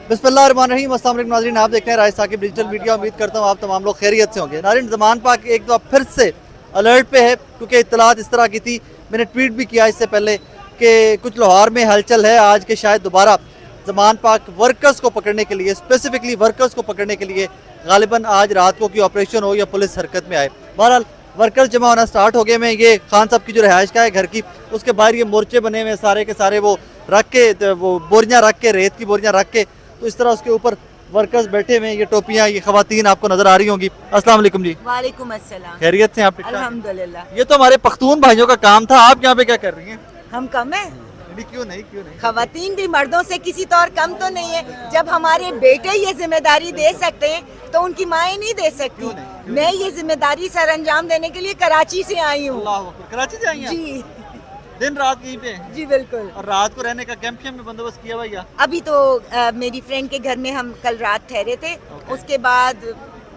बिस्मिल्लाहिर्रहमानिर्रहीम। अस्सलाम वालेकुम नाज़रीन, आप देख रहे हैं राज साकिब डिजिटल मीडिया। उम्मीद करता हूँ आप तमाम लोग खैरियत से होंगे। नाज़रीन, ज़मान पाक एक दफ़ा फिर से अलर्ट पे है, क्योंकि इत्तलात इस तरह की थी, मैंने ट्वीट भी किया इससे पहले कि कुछ लाहौर में हलचल है आज के शायद दोबारा ज़मान पाक वर्कर्स को पकड़ने के लिए, स्पेसिफिकली वर्कर्स को पकड़ने के लिए गालिबन आज रात को कोई ऑपरेशन हो या पुलिस हरकत में आए। बहरहाल वर्कर्स जमा होना स्टार्ट हो गए में। ये खान साहब की जो रिहाइश का है घर की, उसके बाहर ये मोर्चे बने हुए सारे के सारे, वो रख के, वो बोरियाँ रख के, रेत की बोरियाँ रख के, तो इस तरह उसके ऊपर वर्कर्स बैठे हुए हैं। ये टोपियाँ, ये खवातीन आपको नजर आ रही होंगी। अस्सलाम वालेकुम जी। वालेकुम अस्सलाम। खैरियत से आप? अल्हम्दुलिल्लाह। ये तो हमारे पख्तून भाइयों का काम था, आप यहाँ पे क्या कर रही हैं? हम कम है? क्यों नहीं, क्यों नहीं? खवातीन भी मर्दों से किसी तौर कम तो नहीं है। जब हमारे बेटे ये जिम्मेदारी दे सकते हैं तो उनकी माएँ नहीं दे सकती। मैं ये जिम्मेदारी सर अंजाम देने के लिए कराची से आई हूँ। कराची से आई हैं? जी दिन रात यहीं पे? जी बिल्कुल। और रात को रहने का कैंप में बंदोबस्त किया भैया? अभी तो मेरी फ्रेंड के घर में हम कल रात ठहरे थे। उसके बाद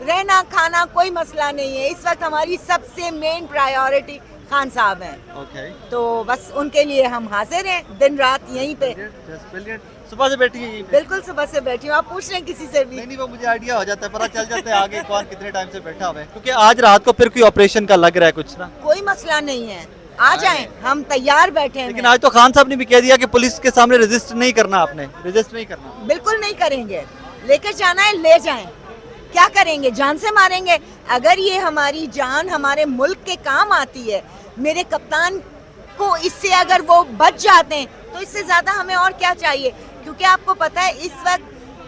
रहना खाना कोई मसला नहीं है। इस वक्त हमारी सबसे मेन प्रायोरिटी खान साहब हैं। तो बस उनके लिए हम हाजिर हैं, दिन रात यहीं पे। सुबह से बैठी है? बिल्कुल सुबह से बैठी हूँ। आप पूछ रहे हैं किसी से भी? नहीं, वो मुझे आइडिया हो जाता है, पता चल जाता है आगे कौन कितने टाइम से बैठा हुआ है। क्योंकि आज रात को फिर कोई ऑपरेशन का लग रहा है कुछ ना। कोई मसला नहीं है, आ जाएं, हम तैयार बैठे हैं। लेकिन आज तो खान साहब ने भी कह दिया कि पुलिस के सामने रेजिस्ट नहीं करना, आपने रेजिस्ट नहीं करना। बिल्कुल नहीं करेंगे, लेकर जाना है ले जाएं। क्या करेंगे? जान से मारेंगे। अगर ये हमारी जान हमारे मुल्क के काम आती है, मेरे कप्तान को इससे अगर वो बच जाते हैं तो इससे ज्यादा हमें और क्या चाहिए? क्योंकि आपको पता है इस वक्त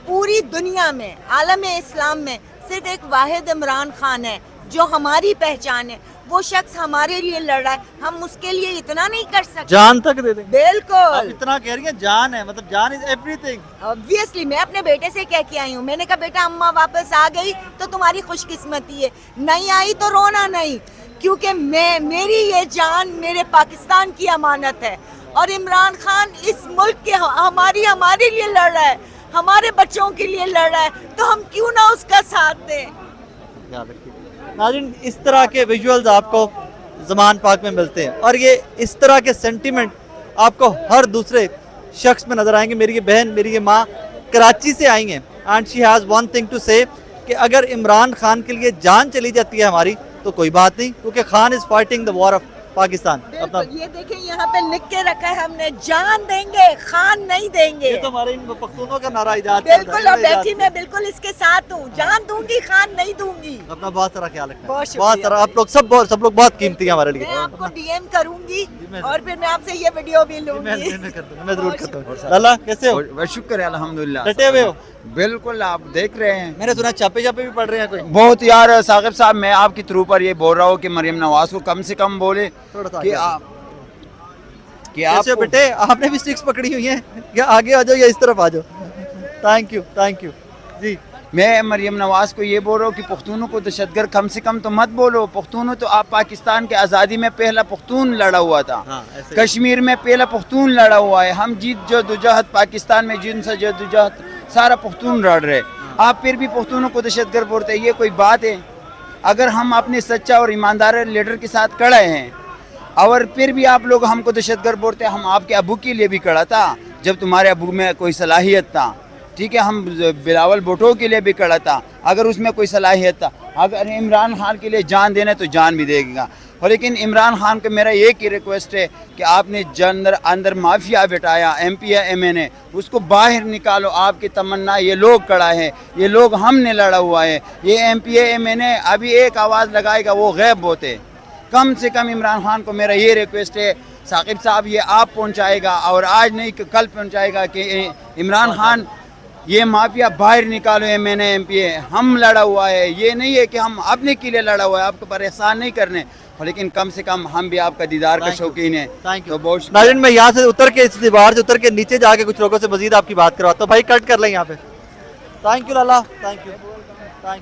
पूरी दुनिया में, आलम इस्लाम में सिर्फ एक वाहिद इमरान खान है जो हमारी पहचान है। वो शख्स हमारे लिए लड़ रहा है, हम उसके लिए इतना नहीं कर सकते? जान तक दे देंगे। बिल्कुल। इतना कह रही है, जान है, मतलब जान इज एवरीथिंग। ऑब्वियसली मैं अपने बेटे से कह के आई हूँ। मैंने कहा बेटा अम्मा वापस आ गई तो तुम्हारी खुशकिस्मती है, नहीं आई तो रोना नहीं, क्योंकि मेरी ये जान मेरे पाकिस्तान की अमानत है। और इमरान खान इस मुल्क के हमारे लिए लड़ रहा है, हमारे बच्चों के लिए लड़ रहा है, तो हम क्यों ना उसका साथ दें? नाज़रीन, इस तरह के विजुअल्स आपको ज़मान पाक में मिलते हैं और ये इस तरह के सेंटीमेंट आपको हर दूसरे शख्स में नज़र आएंगे। मेरी ये बहन, मेरी ये माँ कराची से आई हैं and she has one thing to say कि अगर इमरान खान के लिए जान चली जाती है हमारी तो कोई बात नहीं, क्योंकि Khan is fighting the war of Pakistan. अपना ये देखें यहाँ पे लिख के रखा है हमने, जान देंगे खान नहीं देंगे। ये तो हमारे इन पख्तूनों का नारा इजाद। बिल्कुल, और बैठी मैं बिल्कुल इसके साथ हूँ, जान दूंगी खान नहीं दूंगी। अपना बहुत सारा ख्याल रखना। बहुत सारा, आप लोग सब लोग बहुत कीमती है हमारे लिए। मैं आपको डीएम करूंगी और फिर मैं आपसे ये वीडियो भी लूंगी। मैं जरूर करता हूँ। लाला कैसे हो? शुक्र है अल्हम्दुलिल्लाह। डटे हुए हो? बिल्कुल, आप देख रहे हैं। मैंने सुना छापे भी पढ़ रहे हैं कोई? बहुत यार साकिब साहब, मैं आपके थ्रू पर ये बोल रहा हूँ कि मरियम नवाज को कम से कम बोले कि आप बेटे आपने भी स्टिक्स पकड़ी हुई हैं, या आगे आ जाओ या इस तरफ आ जाओ। थैंक यू जी। मैं मरियम नवाज को ये बोल रहा हूँ कि पख्तूनों को दहशतगर्द कम से कम तो मत बोलो। पख्तूनों तो आप पाकिस्तान के आज़ादी में पहला पख्तून लड़ा हुआ था। कश्मीर में पहला पख्तून लड़ा हुआ है। हम जद्दोजहद पाकिस्तान में जिनसे जद्दोजहद सारा पख्तून लड़ रहे, आप फिर भी पख्तूनों को दहशतगर्द बोलते हैं, ये कोई बात है? अगर हम अपने सच्चा और ईमानदार लीडर के साथ खड़े हैं और फिर भी आप लोग हमको दहशतगर्द बोलते हैं, हम आपके अबू के लिए भी खड़ा था जब तुम्हारे अबू में कोई सलाहियत था, ठीक है? हम बिलावल भुट्टो के लिए भी खड़ा था अगर उसमें कोई सलाहियत था। अगर इमरान खान के लिए जान देना तो जान भी देगा। और लेकिन इमरान खान को मेरा एक ही रिक्वेस्ट है कि आपने अंदर माफिया बिठाया, MP MN, उसको बाहर निकालो। आपकी तमन्ना, ये लोग खड़ा है, ये लोग हमने लड़ा हुआ है। ये MP MN अभी एक आवाज़ लगाएगा वो गैब होते। कम से कम इमरान खान को मेरा ये रिक्वेस्ट है, साकिब साहब ये आप पहुंचाएगा और आज नहीं कल पहुंचाएगा कि इमरान खान ये माफिया बाहर निकालो। MN MP हम लड़ा हुआ है, ये नहीं है कि हम अपने के लिए लड़ा हुआ है, आपको परेशान नहीं करने, लेकिन कम से कम हम भी आपका दीदार का शौकीन है। तो बहुत नाज़रीन, मैं यहाँ से उतर के, इस दीवार से उतर के नीचे जाके कुछ लोगों से मजीद आपकी बात करवाता हूँ। भाई कट कर लें यहाँ पे। Thank you Lala, thank you.